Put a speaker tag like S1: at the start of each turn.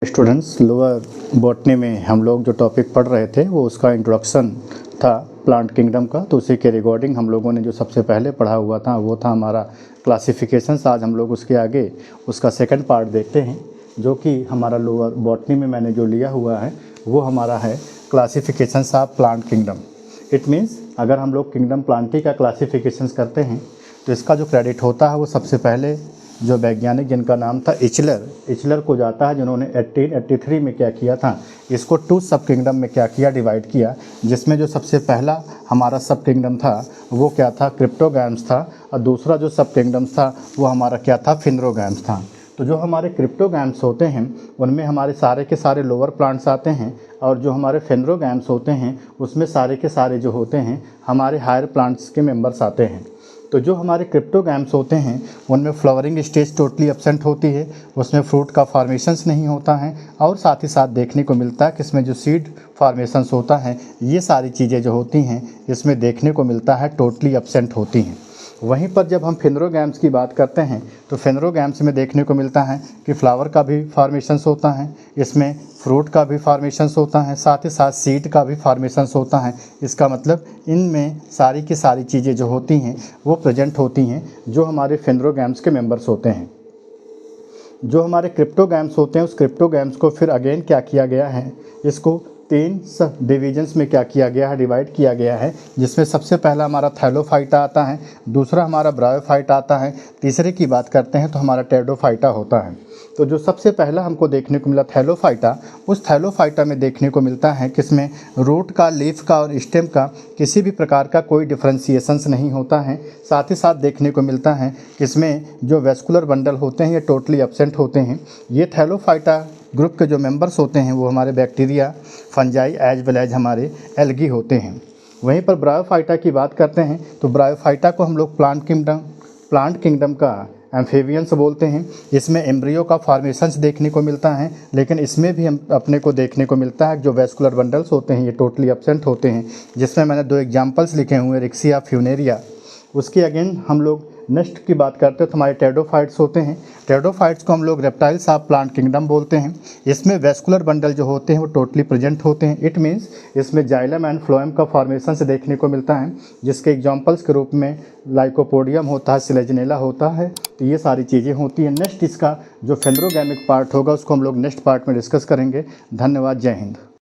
S1: Students, lower botany में हम लोग जो टॉपिक पढ़ रहे थे वो उसका इंट्रोडक्शन था प्लांट किंगडम का। तो उसी के रिगार्डिंग हम लोगों ने जो सबसे पहले पढ़ा हुआ था वो था हमारा क्लासिफिकेशंस। आज हम लोग उसके आगे उसका सेकंड पार्ट देखते हैं, जो कि हमारा लोअर बॉटनी में मैंने जो लिया हुआ है वो हमारा है classifications of plant kingdom. It means अगर हम लोग किंगडम प्लांटी का क्लासिफिकेशंस करते हैं तो इसका जो क्रेडिट होता है वो सबसे पहले जो वैज्ञानिक जिनका नाम था इचलर को जाता है, जिन्होंने 1883 में क्या किया था, इसको 2 सब किंगडम में क्या किया, डिवाइड किया। जिसमें जो सबसे पहला हमारा सब किंगडम था वो क्या था, क्रिप्टोगैम्स था, और दूसरा जो सब किंगडम था वो हमारा क्या था, फेनरोगैम्स था। तो जो हमारे क्रिप्टोगैम्स होते हैं उनमें हमारे सारे के सारे लोअर प्लांट्स आते हैं, और जो हमारे फेनरोगैम्स होते हैं उसमें सारे के सारे जो होते हैं हमारे हायर प्लांट्स के मेंबर्स आते हैं। तो जो हमारे क्रिप्टोगैम्स होते हैं उनमें फ्लावरिंग स्टेज टोटली एब्सेंट होती है, उसमें फ्रूट का फॉर्मेशंस नहीं होता है, और साथ ही साथ देखने को मिलता है कि इसमें जो सीड फॉर्मेशंस होता है ये सारी चीज़ें जो होती हैं इसमें देखने को मिलता है टोटली एब्सेंट होती हैं। वहीं पर जब हम फेनरोगैम्स की बात करते हैं तो फेनरोगैम्स में देखने को मिलता है कि फ्लावर का भी फॉर्मेशंस होता है, इसमें फ्रूट का भी फॉर्मेशंस होता है, साथ ही साथ सीड का भी फॉर्मेशंस होता है। इसका मतलब इनमें सारी की सारी चीज़ें जो होती हैं वो प्रेजेंट होती हैं जो हमारे फेनरोगैम्स के मेंबर्स होते हैं। जो हमारे क्रिप्टोगैम्स होते हैं उस क्रिप्टोगैम्स को फिर अगेन क्या किया गया है, इसको 3 सब डिवीजन्स में क्या किया गया है, डिवाइड किया गया है। जिसमें सबसे पहला हमारा थैलोफाइटा आता है, दूसरा हमारा ब्रायोफाइटा आता है, तीसरे की बात करते हैं तो हमारा टेरिडोफाइटा होता है। तो जो सबसे पहला हमको देखने को मिला थैलोफाइटा, उस थैलोफाइटा में देखने को मिलता है कि इसमें रूट का, लीफ का और स्टेम का किसी भी प्रकार का कोई डिफ्रेंशिएशंस नहीं होता है। साथ ही साथ देखने को मिलता है कि इसमें जो वेस्कुलर बंडल होते हैं ये टोटली एब्सेंट होते हैं। ये थैलोफाइटा ग्रुप के जो मेंबर्स होते हैं वो हमारे bacteria, fungi as well as हमारे एल्गी होते हैं। वहीं पर ब्रायोफाइटा की बात करते हैं तो ब्रायोफाइटा को हम लोग प्लांट किंगडम का एम्फीबियंस बोलते हैं। इसमें एम्ब्रियो का फॉर्मेशंस देखने को मिलता है, लेकिन इसमें भी हम अपने को देखने को मिलता है जो वेस्कुलर बंडल्स होते हैं ये टोटली एब्सेंट होते हैं। जिसमें मैंने 2 एग्जांपल्स लिखे हुए हैं, रिक्सिया, फ्यूनेरिया। उसके अगेन हम लोग नेक्स्ट की बात करते हैं तो हमारे टेरिडोफाइट्स होते हैं। टेरिडोफाइट्स को हम लोग रेप्टाइल्स ऑफ प्लांट किंगडम बोलते हैं। इसमें वेस्कुलर बंडल जो होते हैं वो टोटली प्रेजेंट होते हैं। इट मीन्स इसमें जाइलम एंड फ्लोएम का फॉर्मेशन से देखने को मिलता है, जिसके एग्जांपल्स के रूप में लाइकोपोडियम होता है, सिलेजनेला होता है। तो ये सारी चीज़ें होती हैं। नेक्स्ट इसका जो फेनरोगैमिक पार्ट होगा उसको हम लोग नेक्स्ट पार्ट में डिस्कस करेंगे। धन्यवाद, जय हिंद।